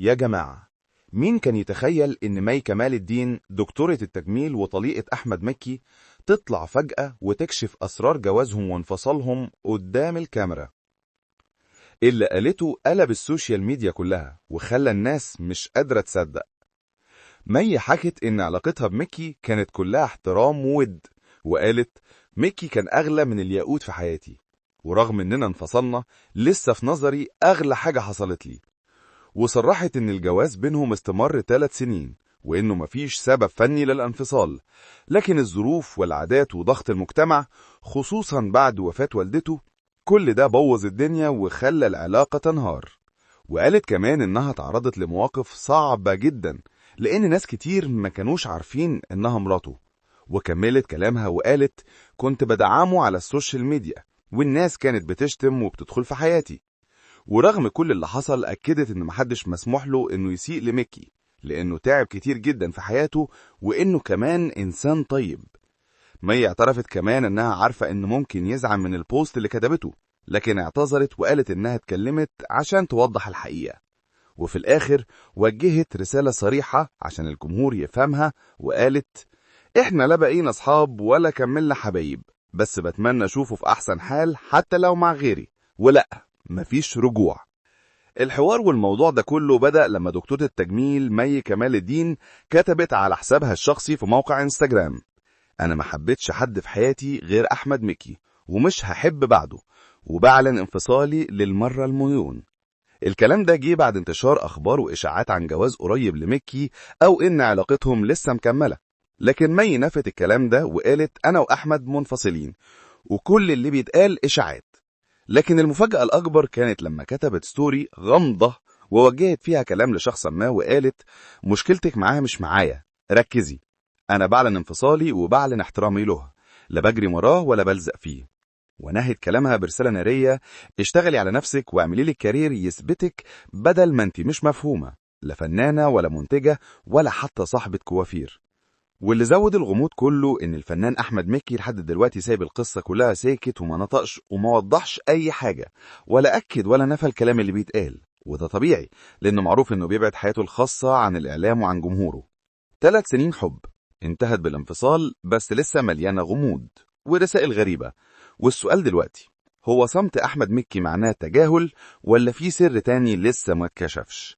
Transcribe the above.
يا جماعة، مين كان يتخيل إن مي كمال الدين دكتورة التجميل وطليقة أحمد مكي تطلع فجأة وتكشف أسرار جوازهم وانفصالهم قدام الكاميرا؟ اللي قالته قلب السوشيال ميديا كلها وخلى الناس مش قادرة تصدق. مي حكت إن علاقتها بمكي كانت كلها احترام وود، وقالت مكي كان أغلى من الياقوت في حياتي، ورغم إننا انفصلنا لسه في نظري أغلى حاجة حصلت لي. وصرحت إن الجواز بينهم استمر 3 سنين، وإنه مفيش سبب فني للانفصال، لكن الظروف والعادات وضغط المجتمع خصوصا بعد وفاة والدته كل ده بوظ الدنيا وخلى العلاقة تنهار. وقالت كمان إنها تعرضت لمواقف صعبة جدا لأن ناس كتير ما كانوش عارفين إنها مراته. وكملت كلامها وقالت كنت بدعمه على السوشيال ميديا والناس كانت بتشتم وبتدخل في حياتي، ورغم كل اللي حصل أكدت إن محدش مسموح له إنه يسيء لمكي لأنه تعب كتير جدا في حياته وإنه كمان إنسان طيب. مي اعترفت كمان إنها عارفة إنه ممكن يزعل من البوست اللي كتبته، لكن اعتذرت وقالت إنها اتكلمت عشان توضح الحقيقة. وفي الآخر وجهت رسالة صريحة عشان الجمهور يفهمها وقالت إحنا لا بقينا أصحاب ولا كملنا حبايب، بس بتمنى أشوفه في أحسن حال حتى لو مع غيري، ولا مفيش رجوع. الحوار والموضوع ده كله بدأ لما دكتورة التجميل مي كمال الدين كتبت على حسابها الشخصي في موقع انستجرام: أنا ما حبيتش حد في حياتي غير أحمد مكي ومش هحب بعده، وبعلن انفصالي للمرة المليون. الكلام ده جه بعد انتشار أخبار وإشاعات عن جواز قريب لمكي أو إن علاقتهم لسه مكملة، لكن مي نفت الكلام ده وقالت أنا وأحمد منفصلين وكل اللي بيتقال إشاعات. لكن المفاجأة الأكبر كانت لما كتبت ستوري غامضة ووجهت فيها كلام لشخص ما وقالت مشكلتك معاه مش معايا، ركزي، أنا بعلن انفصالي وبعلن احترامي له، لا بجري وراه ولا بلزق فيه. ونهت كلامها برسالة نارية: اشتغلي على نفسك واعملي لك كارير يثبتك بدل ما انت مش مفهومة، لا فنانة ولا منتجة ولا حتى صاحبة كوافير. واللي زود الغموض كله ان الفنان احمد مكي لحد دلوقتي سايب القصة كلها ساكت وما نطقش وما وضحش اي حاجة ولا اكد ولا نفى الكلام اللي بيتقال، وده طبيعي لانه معروف انه بيبعد حياته الخاصة عن الاعلام وعن جمهوره. 3 سنين حب انتهت بالانفصال، بس لسه مليانة غموض ورسائل غريبة. والسؤال دلوقتي هو صمت احمد مكي معناه تجاهل ولا في سر تاني لسه ما اتكشفش؟